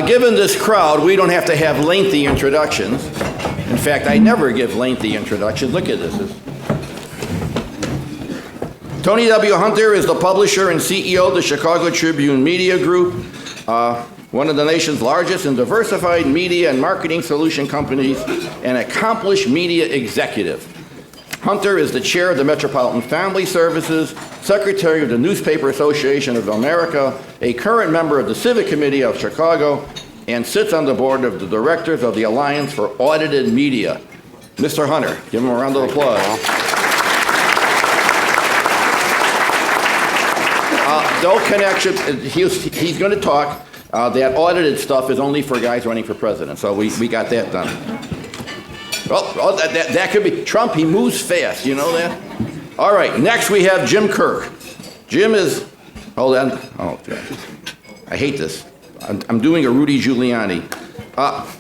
Given this crowd, we don't have to have lengthy introductions. In fact, I never give lengthy introductions. Look at this. Tony W. Hunter is the publisher and CEO of the Chicago Tribune Media Group, one of the nation's largest and diversified media and marketing solution companies, an accomplished media executive. Hunter is the chair of the Metropolitan Family Services, secretary of the Newspaper Association of America, a current member of the Civic Committee of Chicago, and sits on the board of the directors of the Alliance for Audited Media. Mr. Hunter, give him a round of applause. No connection, he's going to talk. That audited stuff is only for guys running for president, so we got that done. Oh, that could be Trump. He moves fast, you know that? All right, next we have Jim Kirk. Jim is, hold on. Oh, I hate this. I'm doing a Rudy Giuliani.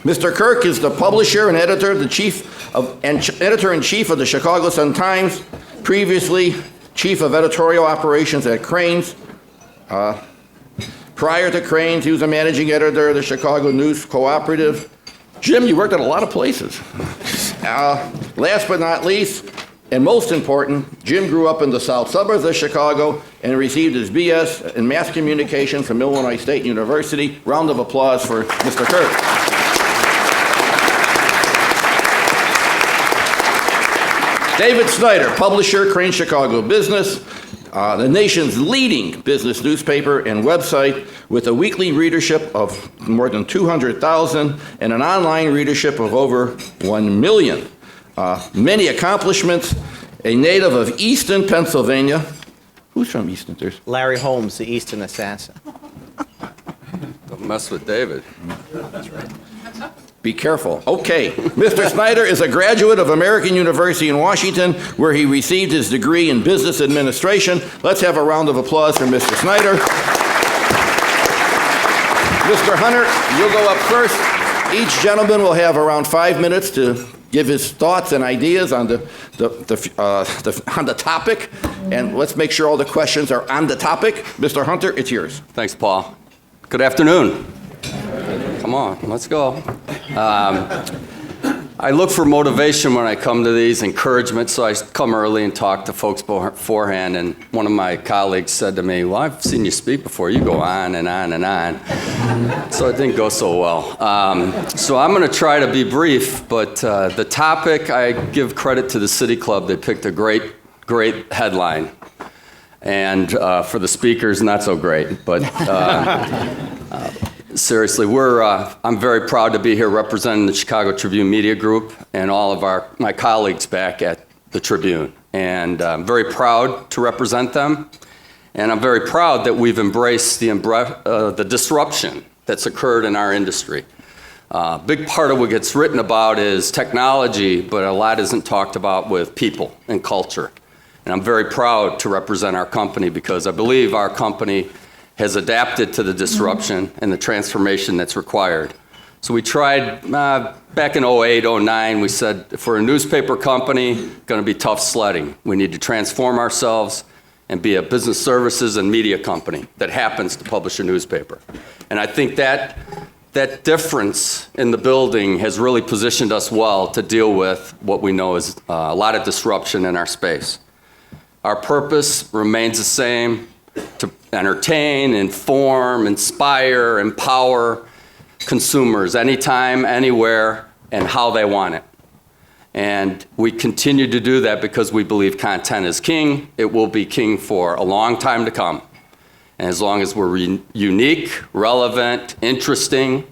Mr. Kirk is the publisher and editor-in-chief of the Chicago Sun-Times, previously chief of editorial operations at Crain's. Prior to Crain's, he was a managing editor of the Chicago News Cooperative. Jim, you worked at a lot of places. Last but not least, and most important, Jim grew up in the south suburbs of Chicago and received his BS in mass communication from Illinois State University. Round of applause for Mr. Kirk. David Snyder, publisher, Crain Chicago Business, the nation's leading business newspaper and website with a weekly readership of more than 200,000 and an online readership of over 1 million. Many accomplishments, a native of Easton, Pennsylvania. Who's from Easton? There's Larry Holmes, the Easton assassin. Don't mess with David. That's right. Be careful. Okay. Mr. Snyder is a graduate of American University in Washington, where he received his degree in business administration. Let's have a round of applause for Mr. Snyder. Mr. Hunter, you'll go up first. Each gentleman will have around 5 minutes to give his thoughts and ideas on the topic. And let's make sure all the questions are on the topic. Mr. Hunter, it's yours. Thanks, Paul. Good afternoon. Come on, let's go. I look for motivation when I come to these, encouragement, so I come early and talk to folks beforehand, and one of my colleagues said to me, well, I've seen you speak before. You go on and on and on. So it didn't go so well. So I'm going to try to be brief, but the topic, I give credit to the City Club. They picked a great headline. And for the speakers, not so great, but seriously, I'm very proud to be here representing the Chicago Tribune Media Group and all of my colleagues back at the Tribune. And I'm very proud to represent them. And I'm very proud that we've embraced the disruption that's occurred in our industry. A big part of what gets written about is technology, but a lot isn't talked about with people and culture. And I'm very proud to represent our company because I believe our company has adapted to the disruption and the transformation that's required. So we tried, back in 08, 09, we said, if we're a newspaper company, going to be tough sledding. We need to transform ourselves and be a business services and media company that happens to publish a newspaper. And I think that difference in the building has really positioned us well to deal with what we know is a lot of disruption in our space. Our purpose remains the same, to entertain, inform, inspire, empower consumers anytime, anywhere, and how they want it. And we continue to do that because we believe content is king. It will be king for a long time to come. And as long as we're unique, relevant, interesting,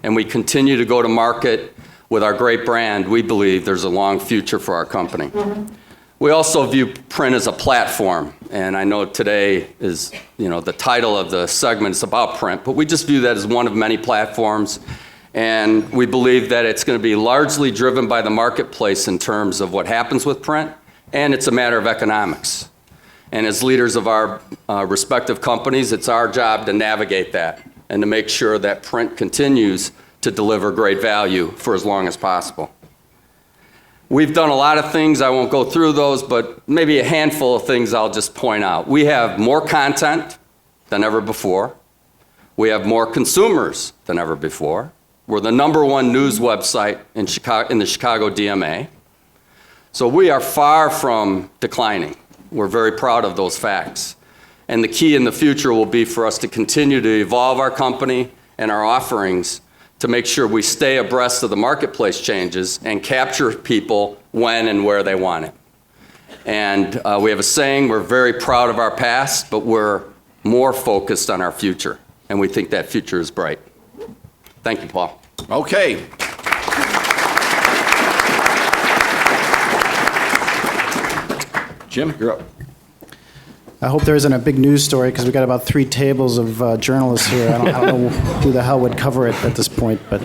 and we continue to go to market with our great brand, we believe there's a long future for our company. We also view print as a platform, and I know today is, the title of the segment is about print, but we just view that as one of many platforms, and we believe that it's going to be largely driven by the marketplace in terms of what happens with print, and it's a matter of economics. And as leaders of our respective companies, it's our job to navigate that and to make sure that print continues to deliver great value for as long as possible. We've done a lot of things. I won't go through those, but maybe a handful of things I'll just point out. We have more content than ever before. We have more consumers than ever before. We're the #1 news website in the Chicago DMA. So we are far from declining. We're very proud of those facts. And the key in the future will be for us to continue to evolve our company and our offerings to make sure we stay abreast of the marketplace changes and capture people when and where they want it. And we have a saying, we're very proud of our past, but we're more focused on our future. And we think that future is bright. Thank you, Paul. Okay. Jim, you're up. I hope there isn't a big news story because we got about 3 tables of journalists here. I don't know who the hell would cover it at this point, but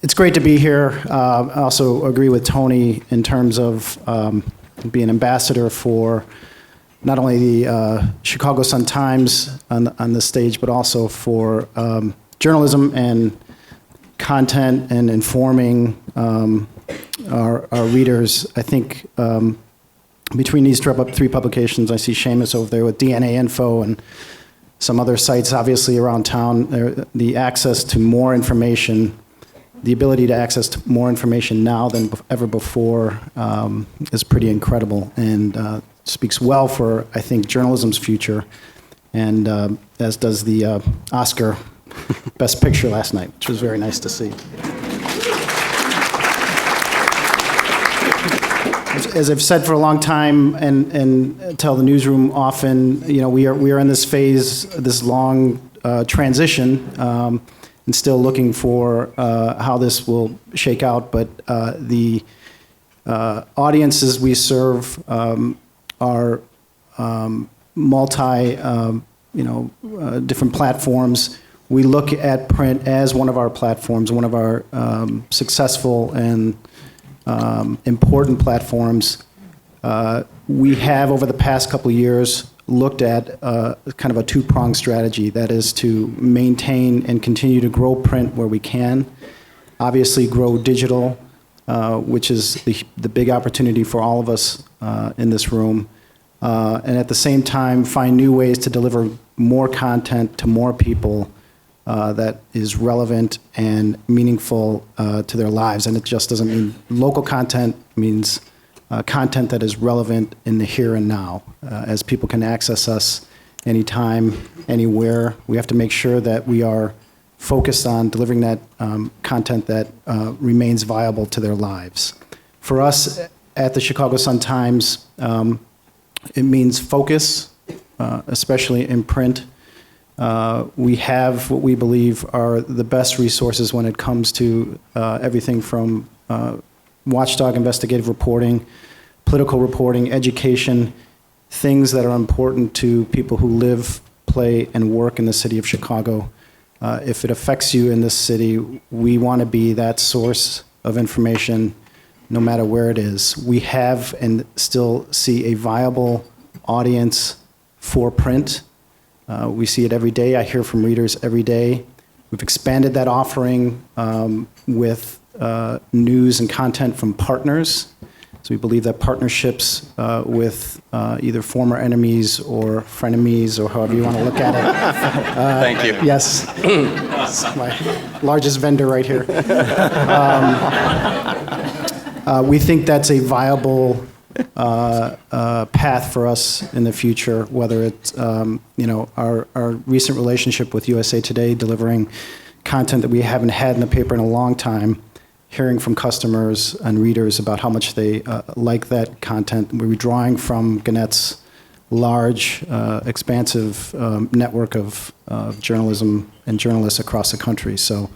it's great to be here. I also agree with Tony in terms of being ambassador for not only the Chicago Sun-Times on the stage, but also for journalism and content and informing our readers. I think between these 3 publications, I see Seamus over there with DNA Info and some other sites obviously around town. The access to more information, the ability to access to more information now than ever before is pretty incredible and speaks well for, I think, journalism's future, and as does the Oscar Best Picture last night, which was very nice to see. As I've said for a long time and tell the newsroom often, you know, we are in this phase, this long transition, and still looking for how this will shake out. But the audiences we serve are multi, different platforms. We look at print as one of our platforms, one of our successful and important platforms. We have, over the past couple of years, looked at kind of a 2-pronged strategy. That is to maintain and continue to grow print where we can, obviously grow digital, which is the big opportunity for all of us in this room, and at the same time find new ways to deliver more content to more people that is relevant and meaningful to their lives. And it just doesn't mean local content, it means content that is relevant in the here and now. As people can access us anytime, anywhere, we have to make sure that we are focused on delivering that content that remains viable to their lives. For us at the Chicago Sun-Times, it means focus, especially in print. We have what we believe are the best resources when it comes to everything from watchdog investigative reporting, political reporting, education, things that are important to people who live, play, and work in the city of Chicago. If it affects you in this city, we want to be that source of information no matter where it is. We have and still see a viable audience for print. We see it every day. I hear from readers every day. We've expanded that offering with news and content from partners. So we believe that partnerships with either former enemies or frenemies, or however you want to look at it. Thank you. Yes. It's my largest vendor right here. We think that's a viable path for us in the future, whether it's our recent relationship with USA Today, delivering content that we haven't had in the paper in a long time, hearing from customers and readers about how much they like that content. We're drawing from Gannett's large, expansive network of journalism and journalists across the country. So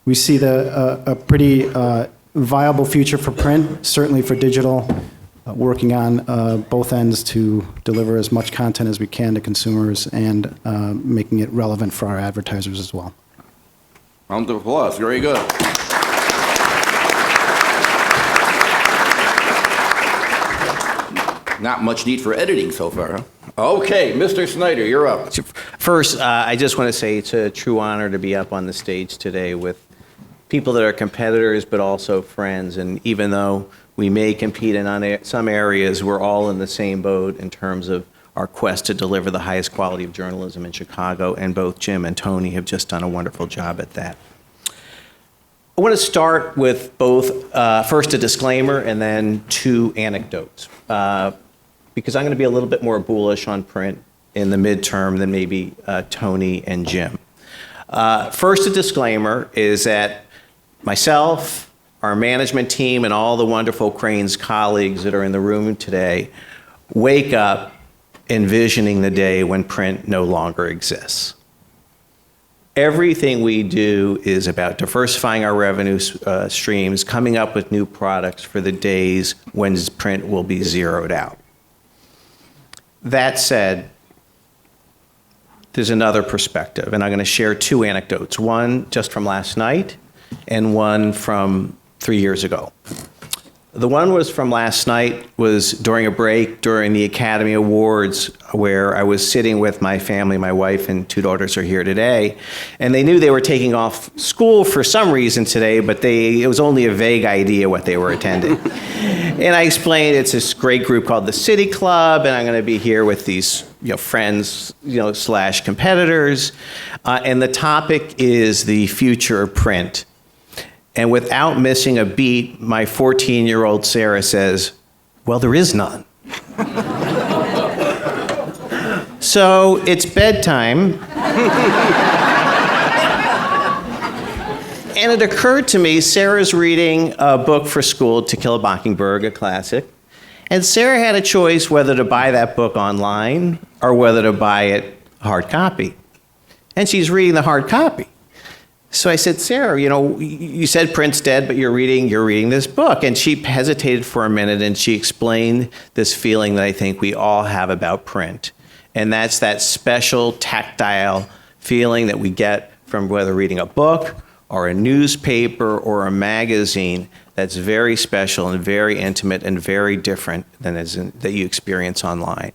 we see a pretty viable future for print, certainly for digital, working on both ends to deliver as much content as we can to consumers and making it relevant for our advertisers as well. Round of applause. Very good. Not much need for editing so far, huh? Okay, Mr. Snyder, you're up. First, I just want to say it's a true honor to be up on the stage today with people that are competitors, but also friends. And even though we may compete in some areas, we're all in the same boat in terms of our quest to deliver the highest quality of journalism in Chicago, and both Jim and Tony have just done a wonderful job at that. I want to start with both, first a disclaimer and then two anecdotes, because I'm going to be a little bit more bullish on print in the midterm than maybe Tony and Jim. First, a disclaimer is that myself, our management team, and all the wonderful Cranes colleagues that are in the room today wake up envisioning the day when print no longer exists. Everything we do is about diversifying our revenue streams, coming up with new products for the days when print will be zeroed out. That said, there's another perspective, and I'm going to share two anecdotes, one just from last night and one from 3 years ago. The one was from last night, was during a break during the Academy Awards, where I was sitting with my family. My wife and two daughters are here today, and they knew they were taking off school for some reason today, but it was only a vague idea what they were attending. And I explained it's this great group called the City Club, and I'm going to be here with these friends, slash competitors, and the topic is the future of print. And without missing a beat, my 14-year-old Sarah says, "Well, there is none." So it's bedtime. And it occurred to me, Sarah's reading a book for school, To Kill a Mockingbird, a classic. And Sarah had a choice whether to buy that book online or whether to buy it hard copy. And she's reading the hard copy. So I said, "Sarah, you said print's dead, but you're reading this book." And she hesitated for a minute, and she explained this feeling that I think we all have about print. And that's that special tactile feeling that we get from whether reading a book or a newspaper or a magazine, that's very special and very intimate and very different than that you experience online.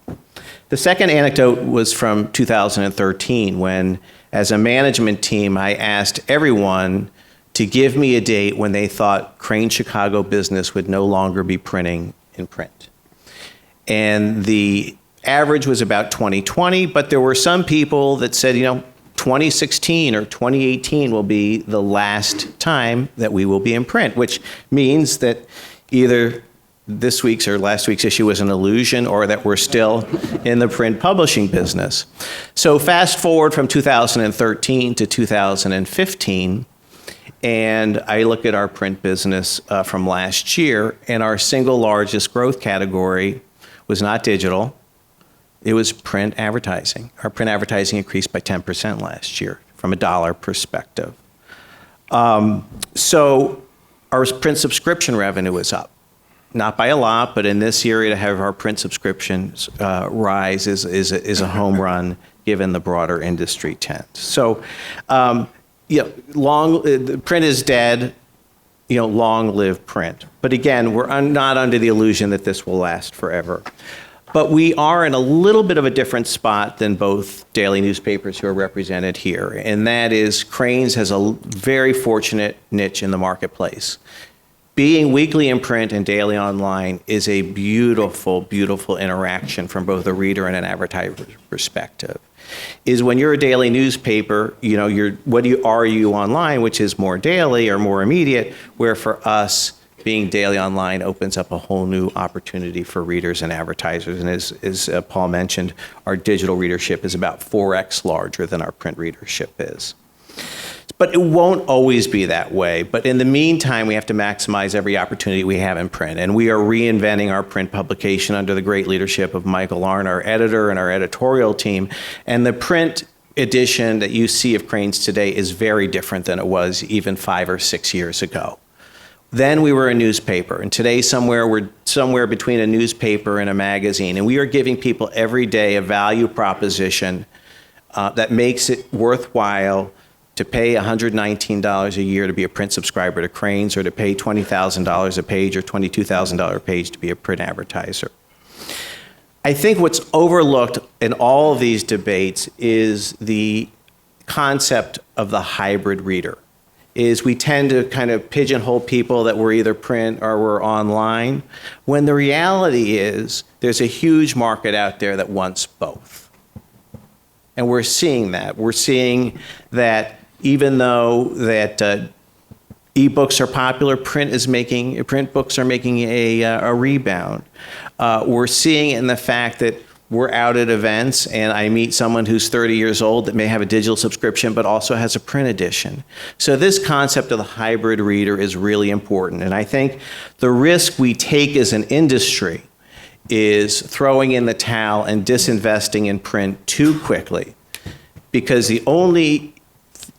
The second anecdote was from 2013, when, as a management team, I asked everyone to give me a date when they thought Crane Chicago business would no longer be printing in print. And the average was about 2020, but there were some people that said, 2016 or 2018 will be the last time that we will be in print, which means that either this week's or last week's issue was an illusion, or that we're still in the print publishing business. So fast forward from 2013 to 2015, and I look at our print business from last year, and our single largest growth category was not digital, it was print advertising. Our print advertising increased by 10% last year from a dollar perspective. So our print subscription revenue is up. Not by a lot, but in this area to have our print subscriptions rise is a home run given the broader industry trend. So, print is dead. Long live print. But again, we're not under the illusion that this will last forever. But we are in a little bit of a different spot than both daily newspapers who are represented here, and that is Cranes has a very fortunate niche in the marketplace. Being weekly in print and daily online is a beautiful, beautiful interaction from both a reader and an advertiser perspective. Is when you're a daily newspaper, are you online, which is more daily or more immediate, where for us, being daily online opens up a whole new opportunity for readers and advertisers. And as Paul mentioned, our digital readership is about 4x larger than our print readership is. But it won't always be that way. But in the meantime, we have to maximize every opportunity we have in print. And we are reinventing our print publication under the great leadership of Michael Arnn, our editor, and our editorial team. And the print edition that you see of Cranes today is very different than it was even 5 or 6 years ago. Then we were a newspaper, and today we're somewhere between a newspaper and a magazine, and we are giving people every day a value proposition that makes it worthwhile to pay $119 a year to be a print subscriber to Cranes, or to pay $20,000 a page or $22,000 a page to be a print advertiser. I think what's overlooked in all of these debates is the concept of the hybrid reader. is we tend to kind of pigeonhole people that we're either print or we're online, when the reality is there's a huge market out there that wants both. And we're seeing that. We're seeing that even though that ebooks are popular, print books are making a rebound. We're seeing it in the fact that we're out at events and I meet someone who's 30 years old that may have a digital subscription but also has a print edition. So this concept of the hybrid reader is really important. And I think the risk we take as an industry is throwing in the towel and disinvesting in print too quickly, because the only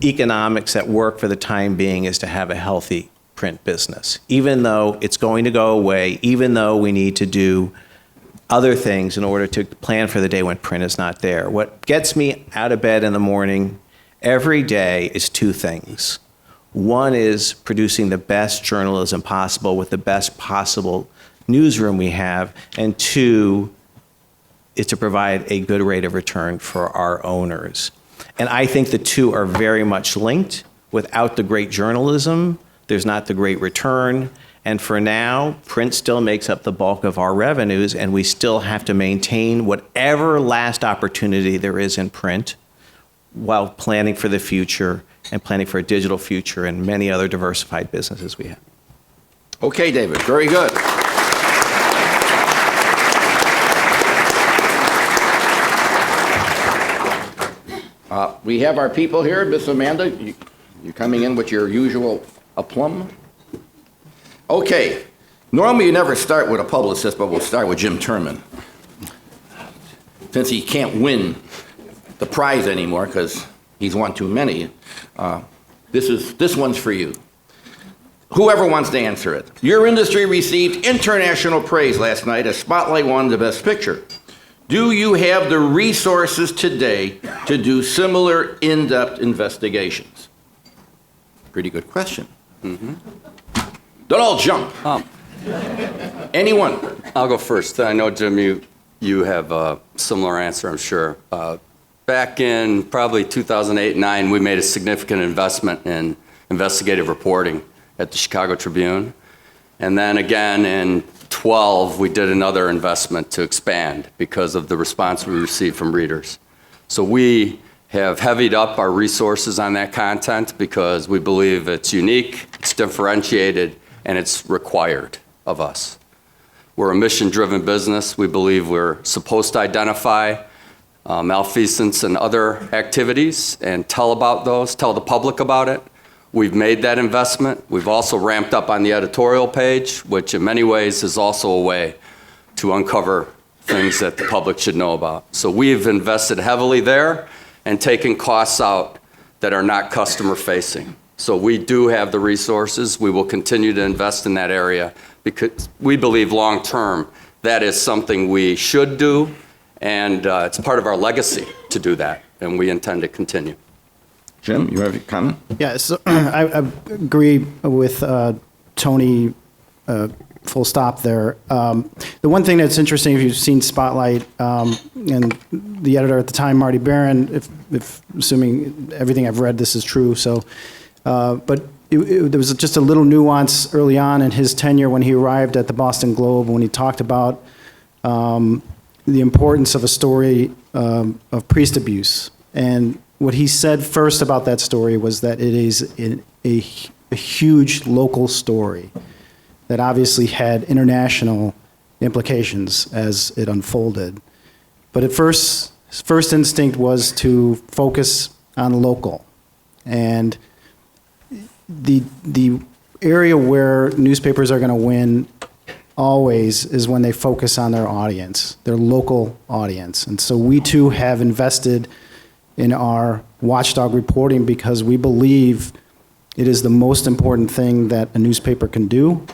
economics that work for the time being is to have a healthy print business, even though it's going to go away, even though we need to do other things in order to plan for the day when print is not there. What gets me out of bed in the morning every day is two things. One is producing the best journalism possible with the best possible newsroom we have, and two is to provide a good rate of return for our owners. And I think the two are very much linked. Without the great journalism, there's not the great return. And for now, print still makes up the bulk of our revenues, and we still have to maintain whatever last opportunity there is in print while planning for the future and planning for a digital future and many other diversified businesses we have. Okay, David, very good. We have our people here. Miss Amanda, you're coming in with your usual aplomb. Okay, normally you never start with a publicist, but we'll start with Jim Turman. Since he can't win the prize anymore because he's won too many, this one's for you. Whoever wants to answer it. Your industry received international praise last night as Spotlight won the Best Picture. Do you have the resources today to do similar in-depth investigations? Pretty good question. Mm-hmm. Don't all jump. Anyone? I'll go first. I know, Jim, you have a similar answer, I'm sure. Back in probably 2008 and 2009, we made a significant investment in investigative reporting at the Chicago Tribune. And then again in 2012, we did another investment to expand because of the response we received from readers. So we have heavied up our resources on that content because we believe it's unique, it's differentiated, and it's required of us. We're a mission-driven business. We believe we're supposed to identify malfeasance and other activities and tell about those, tell the public about it. We've made that investment. We've also ramped up on the editorial page, which in many ways is also a way to uncover things that the public should know about. So we've invested heavily there and taken costs out that are not customer-facing. So we do have the resources. We will continue to invest in that area because we believe long-term that is something we should do, and it's part of our legacy to do that, and we intend to continue. Jim, you have a comment? Yeah, so I agree with Tony, full stop there. The one thing that's interesting, if you've seen Spotlight, and the editor at the time, Marty Barron, if assuming everything I've read, this is true, so, but there was just a little nuance early on in his tenure when he arrived at the Boston Globe, when he talked about the importance of a story of priest abuse. And what he said first about that story was that it is a huge local story that obviously had international implications as it unfolded. But at first, his first instinct was to focus on local. And the area where newspapers are going to win always is when they focus on their audience, their local audience. And so we too have invested in our watchdog reporting because we believe it is the most important thing that a newspaper can do.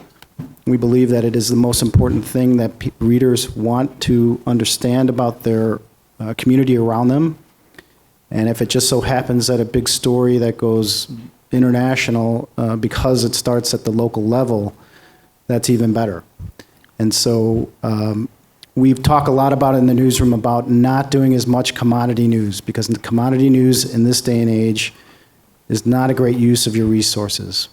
We believe that it is the most important thing that readers want to understand about their community around them. And if it just so happens that a big story that goes international because it starts at the local level, that's even better. And so we've talked a lot about it in the newsroom about not doing as much commodity news, because the commodity news in this day and age is not a great use of your resources.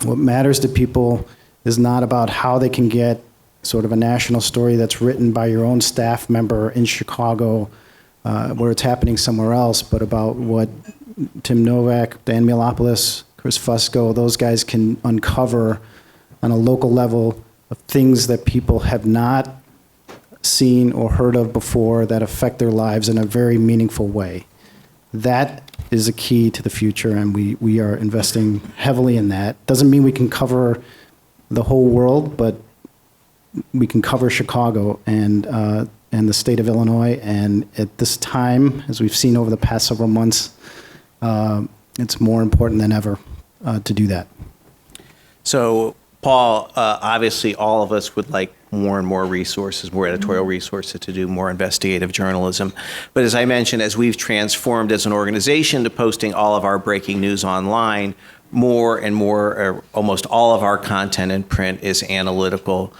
What matters to people is not about how they can get sort of a national story that's written by your own staff member in Chicago, where it's happening somewhere else, but about what Tim Novak, Dan Milopoulos, Chris Fusco, those guys can uncover on a local level of things that people have not seen or heard of before that affect their lives in a very meaningful way. That is a key to the future, and we are investing heavily in that. Doesn't mean we can cover the whole world, but we can cover Chicago and the state of Illinois. And at this time, as we've seen over the past several months, it's more important than ever to do that. So, Paul, obviously all of us would like more and more resources, more editorial resources to do more investigative journalism. But as I mentioned, as we've transformed as an organization to posting all of our breaking news online, more and more, almost all of our content in print is analytical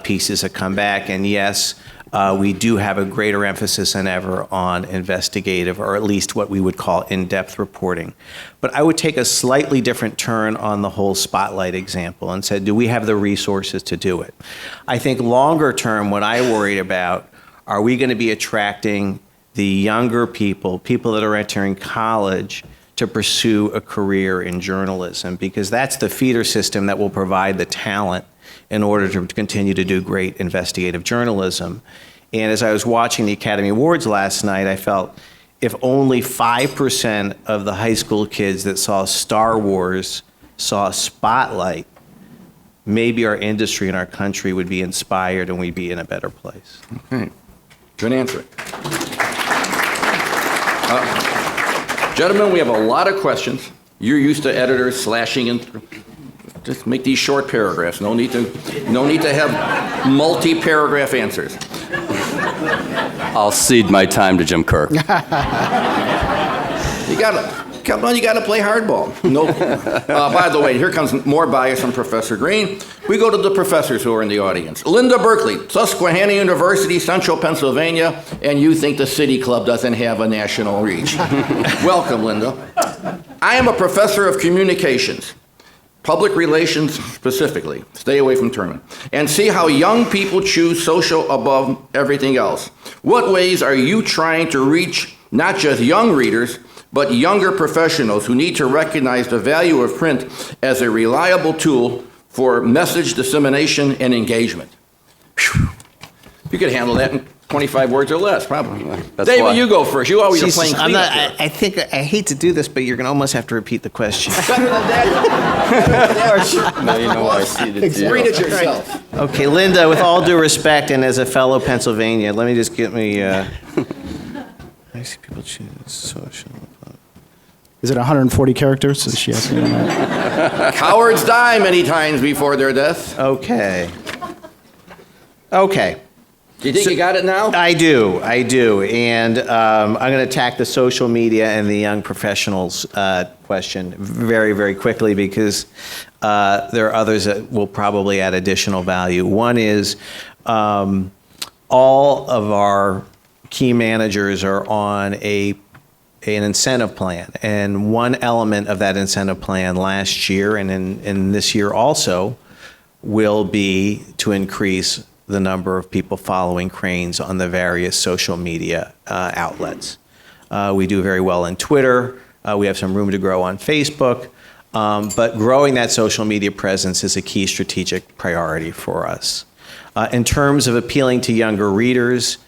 pieces that come back. And yes, we do have a greater emphasis than ever on investigative, or at least what we would call in-depth reporting. But I would take a slightly different turn on the whole spotlight example and said, do we have the resources to do it? I think longer term, what I worried about, are we going to be attracting the younger people, people that are entering college, to pursue a career in journalism? Because that's the feeder system that will provide the talent in order to continue to do great investigative journalism. And as I was watching the Academy Awards last night, I felt if only 5% of the high school kids that saw Star Wars saw Spotlight, maybe our industry and our country would be inspired and we'd be in a better place. Okay. Good answer. Gentlemen, we have a lot of questions. You're used to editors slashing and just make these short paragraphs. No need to have multi-paragraph answers. I'll cede my time to Jim Kirk. You gotta play hardball. No. By the way, here comes more bias from Professor Green. We go to the professors who are in the audience. Linda Berkeley, Susquehanna University, Central Pennsylvania, and you think the City Club doesn't have a national reach. Welcome, Linda. I am a professor of communications, public relations specifically, stay away from Terman, and see how young people choose social above everything else. What ways are you trying to reach not just young readers, but younger professionals who need to recognize the value of print as a reliable tool for message dissemination and engagement? Whew. You could handle that in 25 words or less, probably. David, you go first. You always are playing cleanup here. I think, I hate to do this, but you're going to almost have to repeat the question. Better than that. Now you know why I ceded to you. Read it yourself. Okay, Linda, with all due respect and as a fellow Pennsylvanian, let me just get me, I see people choose social. Is it 140 characters? Is she asking that? Cowards die many times before their death. Okay. Do you think you got it now? I do. And I'm going to attack the social media and the young professionals question very, very quickly because there are others that will probably add additional value. One is all of our key managers are on an incentive plan. And one element of that incentive plan last year and in this year also will be to increase the number of people following Cranes on the various social media outlets. We do very well on Twitter. We have some room to grow on Facebook. But growing that social media presence is a key strategic priority for us. In terms of appealing to younger readers,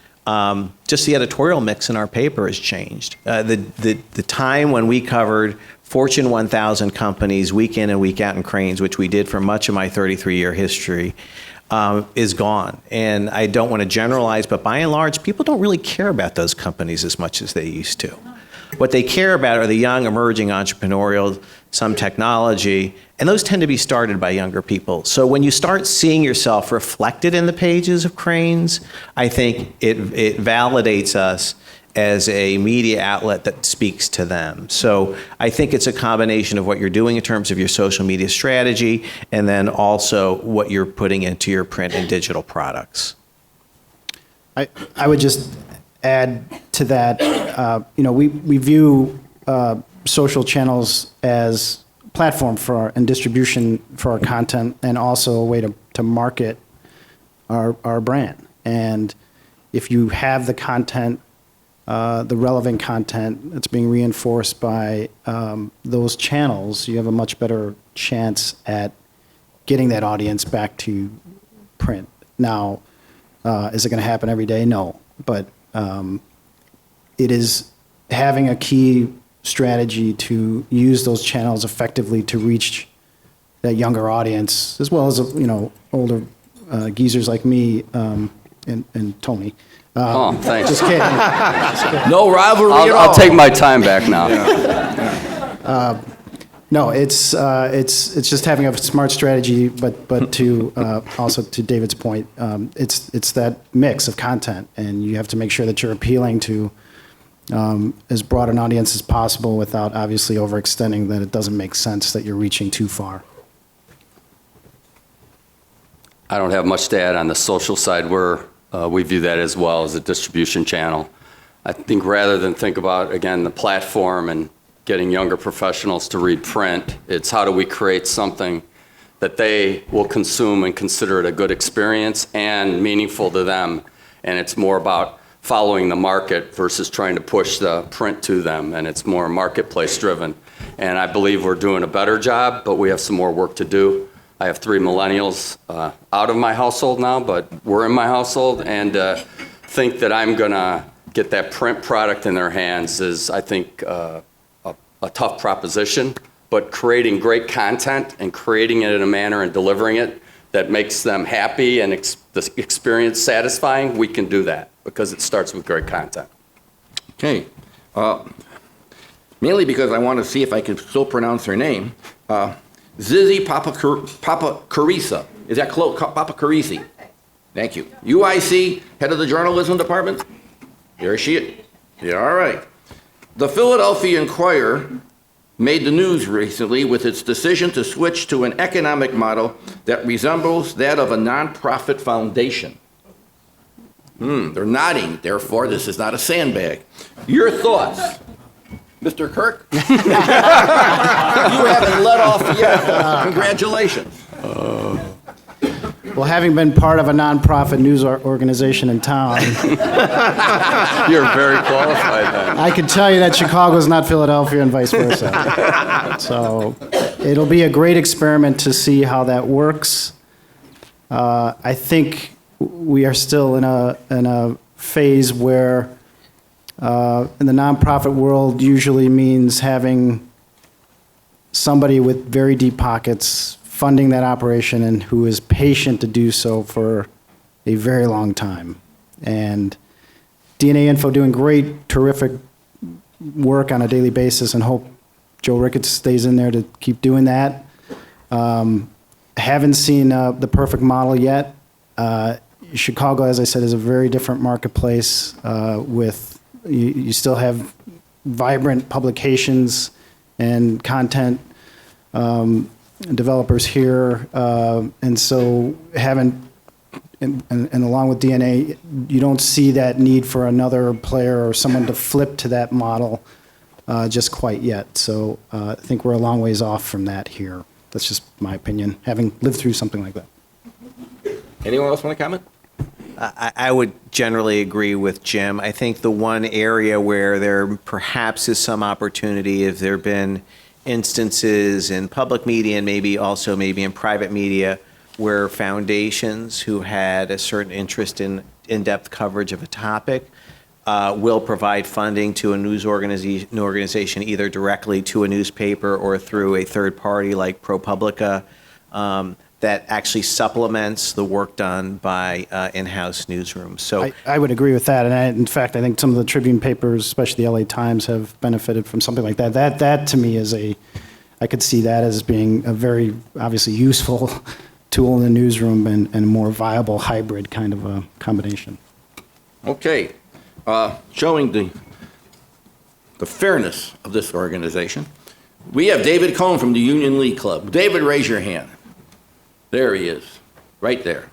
just the editorial mix in our paper has changed. The time when we covered Fortune 1000 companies week in and week out in Cranes, which we did for much of my 33-year history, is gone. And I don't want to generalize, but by and large, people don't really care about those companies as much as they used to. What they care about are the young, emerging entrepreneurial, some technology, and those tend to be started by younger people. So when you start seeing yourself reflected in the pages of Cranes, I think it validates us as a media outlet that speaks to them. So I think it's a combination of what you're doing in terms of your social media strategy and then also what you're putting into your print and digital products. I would just add to that, we view social channels as platform for and distribution for our content, and also a way to market our brand. And if you have the content, the relevant content that's being reinforced by those channels, you have a much better chance at getting that audience back to print. Now, is it going to happen every day? No. But it is having a key strategy to use those channels effectively to reach that younger audience, as well as, older geezers like me and Tony. Oh, thanks. Just kidding. No rivalry at all. I'll take my time back now. No, it's just having a smart strategy, but to also to David's point, it's that mix of content, and you have to make sure that you're appealing to as broad an audience as possible without obviously overextending, that it doesn't make sense that you're reaching too far. I don't have much to add on the social side. We view that as well as a distribution channel. I think rather than think about, again, the platform and getting younger professionals to read print, it's how do we create something that they will consume and consider it a good experience and meaningful to them. And it's more about following the market versus trying to push the print to them, and it's more marketplace driven. And I believe we're doing a better job, but we have some more work to do. I have 3 millennials out of my household now, but we're in my household, and think that I'm gonna get that print product in their hands is, I think, a tough proposition. But creating great content and creating it in a manner and delivering it that makes them happy and the experience satisfying, we can do that because it starts with great content. Okay. Mainly because I want to see if I can still pronounce her name. Zizi Papacarisa. Is that close? Papacarisi. Thank you. UIC, head of the journalism department? There she is. Yeah, all right. The Philadelphia Inquirer made the news recently with its decision to switch to an economic model that resembles that of a nonprofit foundation. They're nodding, therefore this is not a sandbag. Your thoughts, Mr. Kirk? You haven't let off yet. Congratulations. Well, having been part of a nonprofit news organization in town, You're very qualified then. I can tell you that Chicago is not Philadelphia and vice versa. So it'll be a great experiment to see how that works. I think we are still in a phase where in the nonprofit world usually means having somebody with very deep pockets funding that operation and who is patient to do so for a very long time. And DNA Info doing great, terrific work on a daily basis, and hope Joe Ricketts stays in there to keep doing that. Haven't seen the perfect model yet. Chicago, as I said, is a very different marketplace with, you still have vibrant publications and content developers here, and so haven't, and along with DNA, you don't see that need for another player or someone to flip to that model just quite yet. So I think we're a long ways off from that here. That's just my opinion, having lived through something like that. Anyone else want to comment? I would generally agree with Jim. I think the one area where there perhaps is some opportunity, if there have been instances in public media and maybe also maybe in private media where foundations who had a certain interest in in-depth coverage of a topic will provide funding to a news organization either directly to a newspaper or through a third party like ProPublica that actually supplements the work done by in-house newsrooms. So I would agree with that. And in fact, I think some of the Tribune papers, especially the LA Times, have benefited from something like that. That to me is I could see that as being a very obviously useful tool in the newsroom and a more viable hybrid kind of a combination. Okay. Showing the fairness of this organization, we have David Cohn from the Union League Club. David, raise your hand. There he is, right there.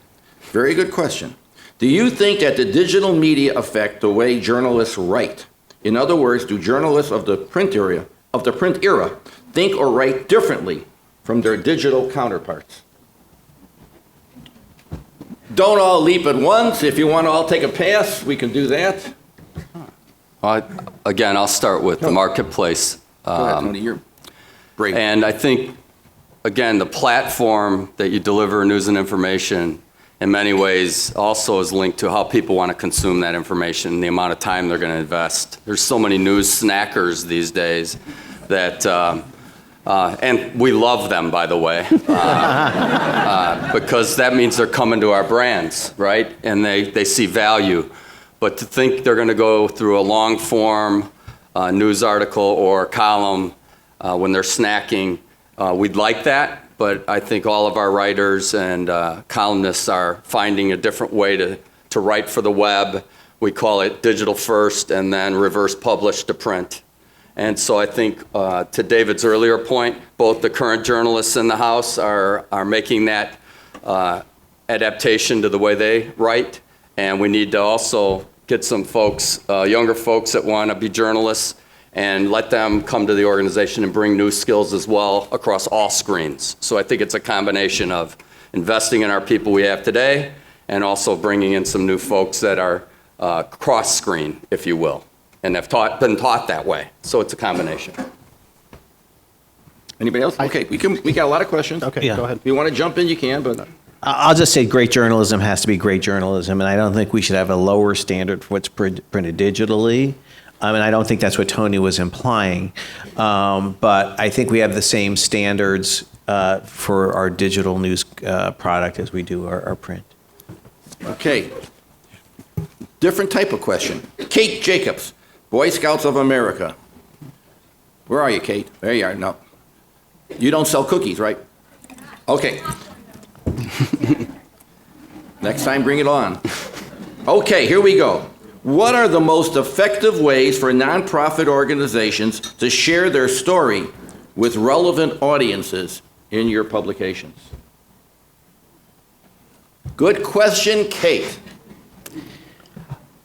Very good question. Do you think that the digital media affect the way journalists write? In other words, do journalists of the print era think or write differently from their digital counterparts? Don't all leap at once. If you want to all take a pass, we can do that. Again, I'll start with the marketplace. Go ahead, Tony, you're brave. And I think, again, the platform that you deliver news and information in many ways also is linked to how people want to consume that information and the amount of time they're going to invest. There's so many news snackers these days that, and we love them, by the way, because that means they're coming to our brands, right? And they see value. But to think they're going to go through a long-form news article or column when they're snacking, we'd like that. But I think all of our writers and columnists are finding a different way to write for the web. We call it digital first and then reverse publish to print. And so I think to David's earlier point, both the current journalists in the House are making that adaptation to the way they write. And we need to also get some folks, younger folks that want to be journalists, and let them come to the organization and bring new skills as well across all screens. So I think it's a combination of investing in our people we have today and also bringing in some new folks that are cross-screen, if you will, and have been taught that way. So it's a combination. Anybody else? Okay, we got a lot of questions. Okay, Yeah. go ahead. If you want to jump in, you can, but I'll just say great journalism has to be great journalism, and I don't think we should have a lower standard for what's printed digitally. And I don't think that's what Tony was implying. But I think we have the same standards for our digital news product as we do our print. okay. Different type of question. Kate Jacobs, Boy Scouts of America. Where are you, Kate? There you are. No. You don't sell cookies, right? Okay. Next time, bring it on. Okay, here we go. What are the most effective ways for nonprofit organizations to share their story with relevant audiences in your publications? Good question, Kate.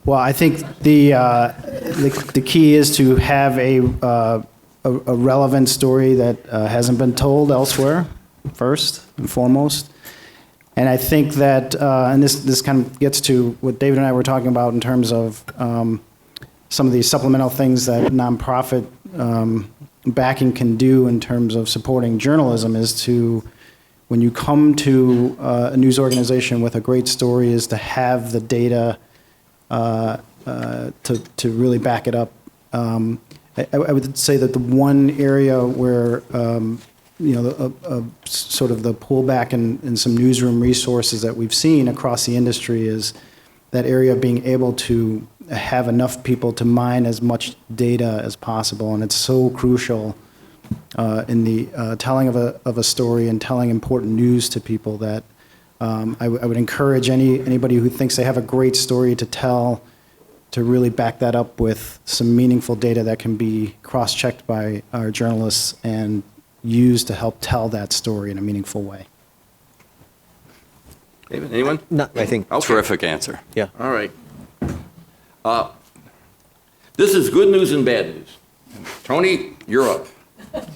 Well, I think the key is to have a relevant story that hasn't been told elsewhere, first and foremost. And I think that, and this kind of gets to what David and I were talking about in terms of some of these supplemental things that nonprofit backing can do in terms of supporting journalism, is to, when you come to a news organization with a great story, is to have the data to really back it up. I would say that the one area where sort of the pullback in some newsroom resources that we've seen across the industry is that area of being able to have enough people to mine as much data as possible, and it's so crucial in the telling of a story and telling important news to people that I would encourage anybody who thinks they have a great story to tell to really back that up with some meaningful data that can be cross-checked by our journalists and used to help tell that story in a meaningful way. David, anyone? No, I think. Okay. Terrific answer. Yeah. All right. This is good news and bad news. Tony, you're up.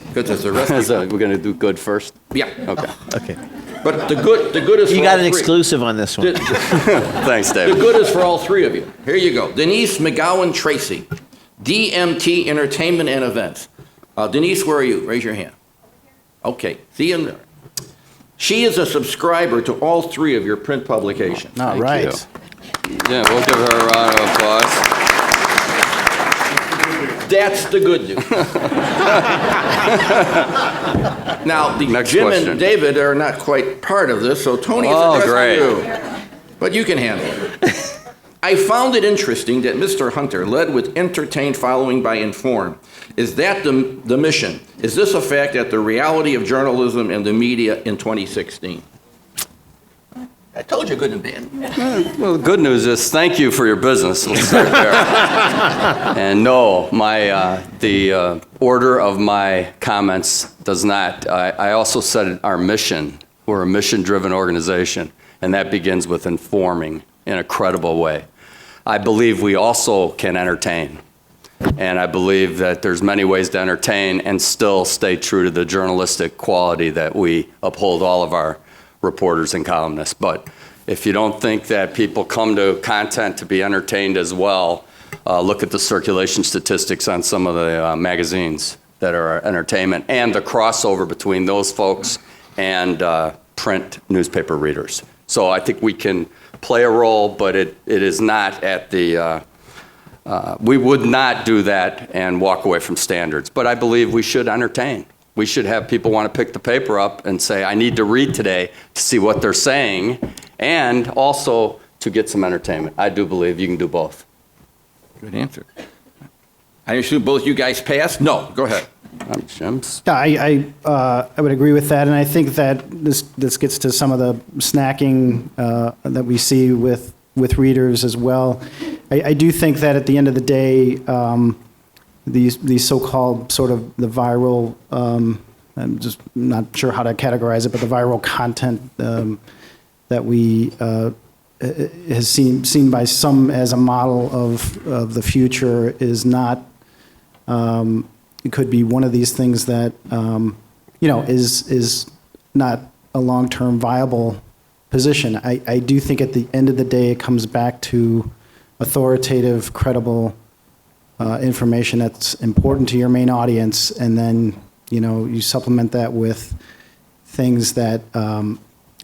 Because it's the rest of So we're going to do good first? Yeah. Okay. Okay. But the good is for You got all an three. exclusive on this one. Thanks, The David. good is for all three of you. Here you go. Denise McGowan Tracy, DMT Entertainment and Events. Denise, where are you? Raise your hand. Okay. See you there. She is a subscriber to all three of your print publications. All Thank right. you. Yeah, we'll give her a round of applause. That's the good news. Now, Next Jim question. and David are not quite part of this, so Tony is Oh, addressing great. you. But you can handle it. I found it interesting that Mr. Hunter led with entertain, following by inform. Is that the mission? Is this a fact at the reality of journalism and the media in 2016? I told you good and bad. Well, the good news is thank you for your business. We'll start there. And no, the order of my comments does not. I also said our mission. We're a mission-driven organization, and that begins with informing in a credible way. I believe we also can entertain. And I believe that there's many ways to entertain and still stay true to the journalistic quality that we uphold all of our reporters and columnists. But if you don't think that people come to content to be entertained as well, look at the circulation statistics on some of the magazines that are entertainment and the crossover between those folks and print newspaper readers. So I think we can play a role, but it is not at the, we would not do that and walk away from standards. But I believe we should entertain. We should have people want to pick the paper up and say, I need to read today to see what they're saying, and also to get some entertainment. I do believe you can do both. Good answer. I assume both you guys passed? No, go ahead. Jim's. Yeah, I would agree with that, and I think that this gets to some of the snacking that we see with readers as well. I do think that at the end of the day, these so-called sort of the viral, I'm just not sure how to categorize it, but the viral content that we has seen by some as a model of the future is not. It could be one of these things that is not a long-term viable position. I do think at the end of the day it comes back to authoritative, credible information that's important to your main audience, and then you supplement that with things that are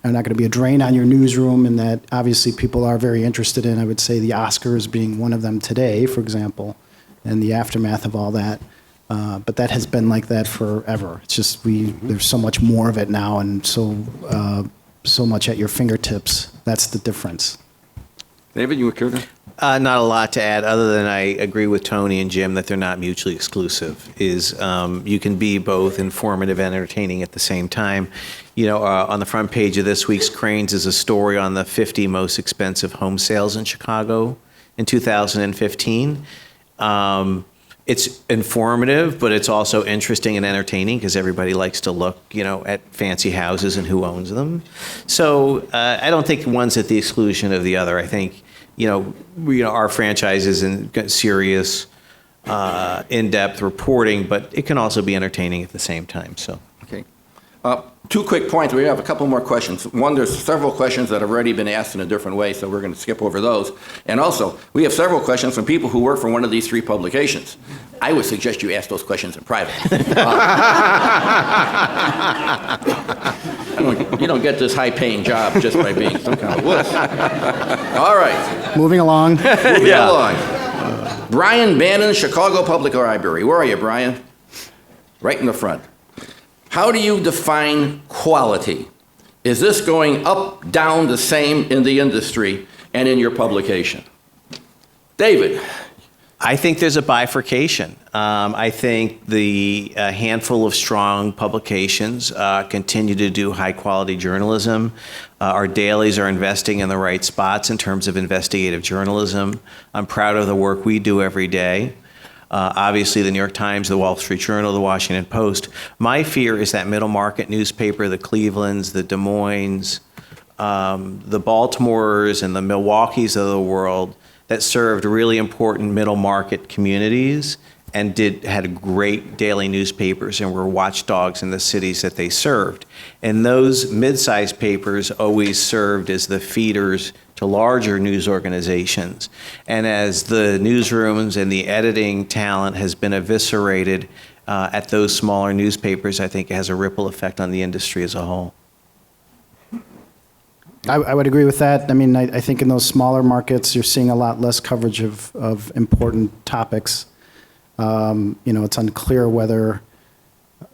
not going to be a drain on your newsroom, and that obviously people are very interested in. I would say the Oscars being one of them today, for example, and the aftermath of all that. But that has been like that forever. It's just there's so much more of it now, and so much at your fingertips. That's the difference. David, you were curious? Not a lot to add, other than I agree with Tony and Jim that they're not mutually exclusive. You can be both informative and entertaining at the same time. On the front page of this week's Cranes is a story on the 50 most expensive home sales in Chicago in 2015. It's informative, but it's also interesting and entertaining because everybody likes to look, at fancy houses and who owns them. So I don't think one's at the exclusion of the other. I think, our franchise is in serious, in-depth reporting, but it can also be entertaining at the same time. So. Okay. 2 quick points. We have a couple more questions. One, there's several questions that have already been asked in a different way, so we're going to skip over those. And also, we have several questions from people who work for one of these 3 publications. I would suggest you ask those questions in private. You don't get this high-paying job just by being some kind of wuss. All right. Moving along. Moving along. Brian Bannon, Chicago Public Library. Where are you, Brian? Right in the front. How do you define quality? Is this going up, down, the same in the industry and in your publication? David. I think there's a bifurcation. I think the handful of strong publications continue to do high-quality journalism. Our dailies are investing in the right spots in terms of investigative journalism. I'm proud of the work we do every day. Obviously, the New York Times, the Wall Street Journal, the Washington Post. My fear is that middle market newspaper, the Clevelands, the Des Moines, the Baltimores, and the Milwaukees of the world that served really important middle market communities and had great daily newspapers and were watchdogs in the cities that they served. And those mid-sized papers always served as the feeders to larger news organizations. And as the newsrooms and the editing talent has been eviscerated at those smaller newspapers, I think it has a ripple effect on the industry as a whole. I would agree with that. I mean, I think in those smaller markets, you're seeing a lot less coverage of important topics. It's unclear whether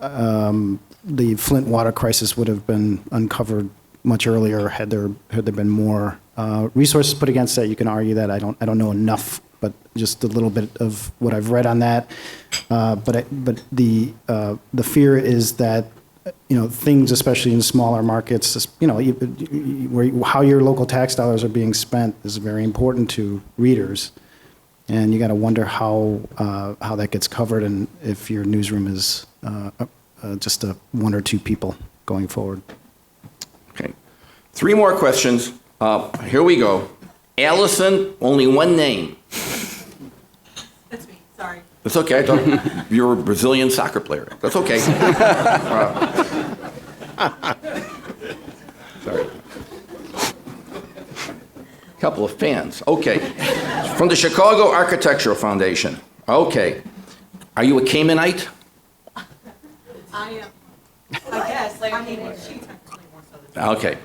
the Flint water crisis would have been uncovered much earlier had there been more resources put against that. You can argue that. I don't know enough, but just a little bit of what I've read on that. But the fear is that things, especially in smaller markets, how your local tax dollars are being spent is very important to readers. And you got to wonder how that gets covered, and if your newsroom is just 1 or 2 people going forward. Okay. 3 more questions. Here we go. Allison, only one name. That's me, sorry. That's okay. I thought you were a Brazilian soccer player. That's okay. Sorry. Couple of fans. Okay. From the Chicago Architectural Foundation. Okay. Are you a Caymanite? I am. I guess. Like, Okay.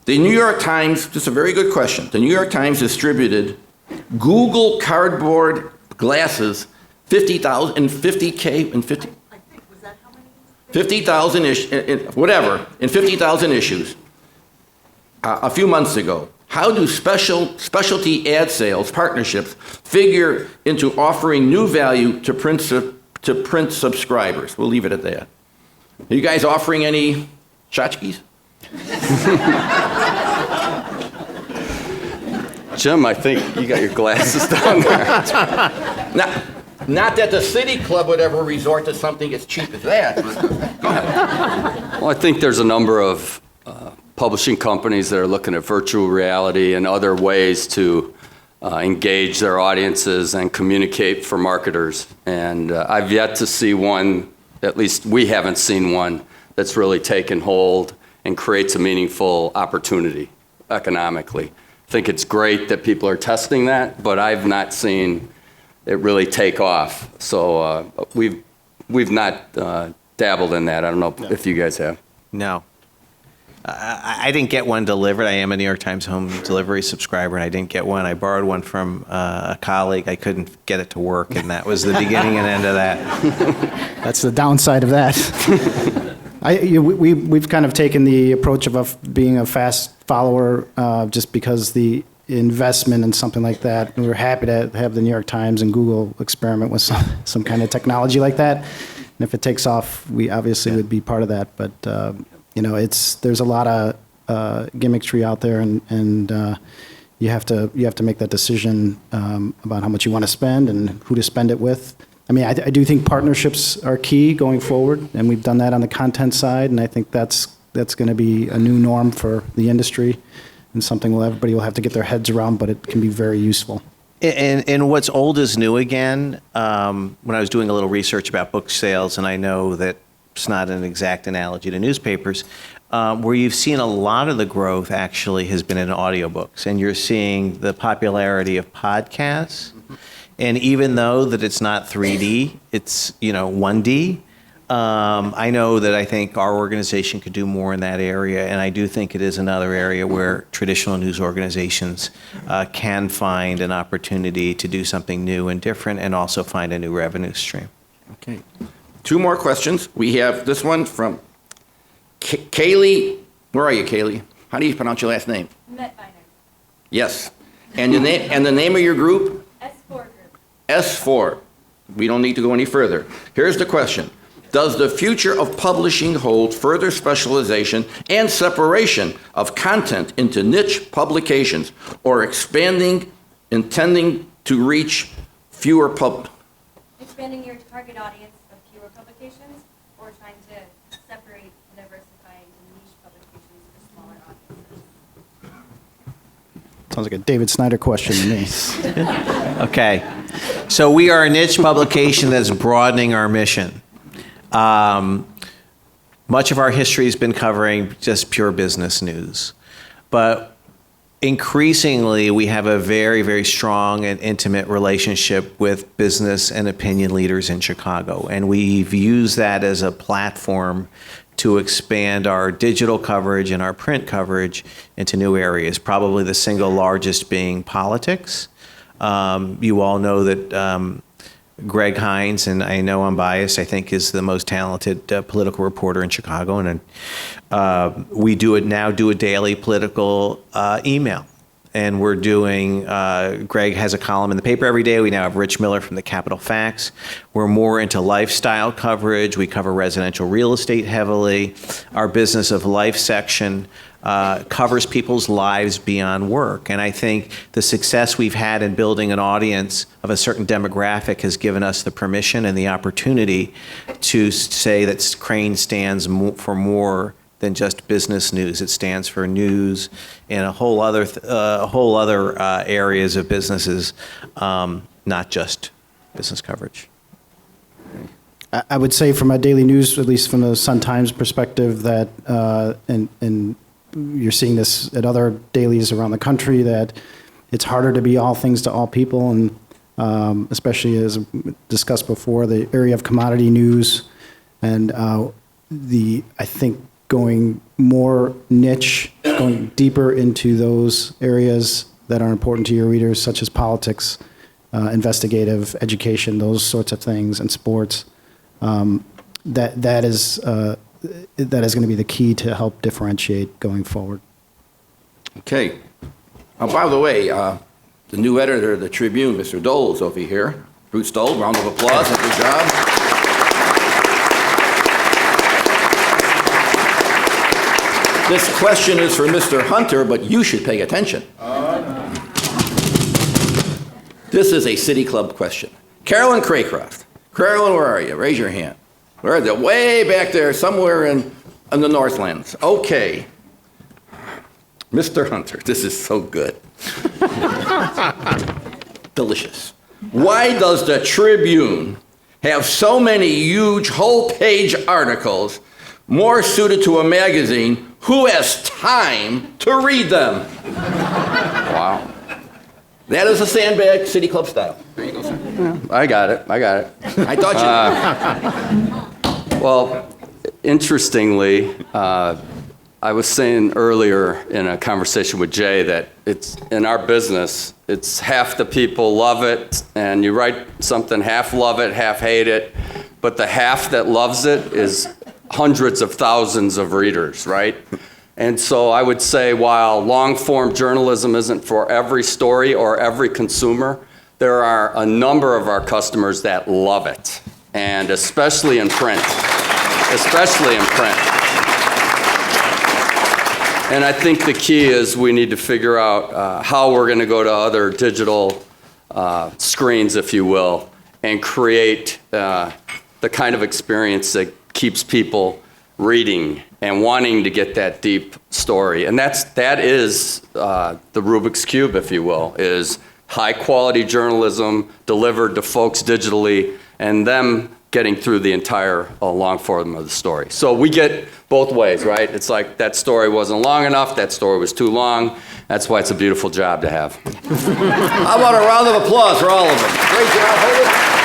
The New York Times, this is a very good question. The New York Times distributed Google Cardboard glasses, 50,000 and 50K and 50. I think, was that how many? 50,000 whatever, in 50,000 issues a few months ago. How do specialty ad sales partnerships figure into offering new value to print subscribers? We'll leave it at that. Are you guys offering any tchotchkes? Jim, I think you got your glasses down there. Not that the City Club would ever resort to something as cheap as that. But go ahead. Well, I think there's a number of publishing companies that are looking at virtual reality and other ways to engage their audiences and communicate for marketers. And I've yet to see one, at least we haven't seen one, that's really taken hold and creates a meaningful opportunity economically. I think it's great that people are testing that, but I've not seen it really take off. So we've not dabbled in that. I don't know if you guys have. No. I didn't get one delivered. I am a New York Times home delivery subscriber, and I didn't get one. I borrowed one from a colleague. I couldn't get it to work, and that was the beginning and end of that. That's the downside of that. We've kind of taken the approach of being a fast follower just because the investment in something like that. And we're happy to have the New York Times and Google experiment with some kind of technology like that. And if it takes off, we obviously would be part of that. But there's a lot of gimmickry out there, and you have to make that decision about how much you want to spend and who to spend it with. I mean, I do think partnerships are key going forward, and we've done that on the content side, and I think that's going to be a new norm for the industry and something everybody will have to get their heads around, but it can be very useful. And what's old is new again. When I was doing a little research about book sales, and I know that it's not an exact analogy to newspapers, where you've seen a lot of the growth actually has been in audiobooks, and you're seeing the popularity of podcasts. And even though that it's not 3D, it's 1D. I know that I think our organization could do more in that area, and I do think it is another area where traditional news organizations can find an opportunity to do something new and different, and also find a new revenue stream. Okay. Two more questions. We have this one from Kaylee. Where are you, Kaylee? How do you pronounce your last name? Metbiner. Yes. And the name of your group? S4 group. S4. We don't need to go any further. Here's the question. Does the future of publishing hold further specialization and separation of content into niche publications, or intending to reach fewer Expanding your target audience of fewer publications, or trying to separate and diversify into niche publications for smaller audiences? Sounds like a David Snyder question to me. Okay. So we are a niche publication that's broadening our mission. Much of our history has been covering just pure business news. But increasingly, we have a very, very strong and intimate relationship with business and opinion leaders in Chicago. And we've used that as a platform to expand our digital coverage and our print coverage into new areas, probably the single largest being politics. You all know that Greg Hines, and I know I'm biased, I think is the most talented political reporter in Chicago, and we do a daily political email. And we're doing, Greg has a column in the paper every day. We now have Rich Miller from the Capitol Facts. We're more into lifestyle coverage. We cover residential real estate heavily. Our Business of Life section covers people's lives beyond work. And I think the success we've had in building an audience of a certain demographic has given us the permission and the opportunity to say that Crane stands for more than just business news. It stands for news in a whole other areas of businesses, not just business coverage. I would say from a daily news, at least from the Sun-Times perspective, that, and you're seeing this at other dailies around the country, that it's harder to be all things to all people, and especially as discussed before, the area of commodity news, and I think going more niche, going deeper into those areas that are important to your readers, such as politics, investigative, education, those sorts of things, and sports. That is going to be the key to help differentiate going forward. Okay. By the way, the new editor of the Tribune, Mr. Dole, is over here. Bruce Dole, round of applause and good job. This question is for Mr. Hunter, but you should pay attention. This is a City Club question. Carolyn Craycroft. Carolyn, where are you? Raise your hand. Where are they? Way back there, somewhere in the Northlands. Okay. Mr. Hunter, this is so good. Delicious. Why does the Tribune have so many huge whole-page articles more suited to a magazine? Who has time to read them? Wow. That is a sandbag City Club style. There you go, sir. I got it. I thought you Well, interestingly, I was saying earlier in a conversation with Jay that it's in our business, it's half the people love it, and you write something, half love it, half hate it, but the half that loves it is hundreds of thousands of readers, right? And so I would say while long-form journalism isn't for every story or every consumer, there are a number of our customers that love it, and especially in print. Especially in print. And I think the key is we need to figure out how we're going to go to other digital screens, if you will, and create the kind of experience that keeps people reading and wanting to get that deep story. And that is the Rubik's Cube, if you will, is high quality journalism delivered to folks digitally and them getting through the entire long form of the story. So we get both ways, right? It's like that story wasn't long enough, that story was too long. That's why it's a beautiful job to have. How about a round of applause for all of them? Great job, Hogan.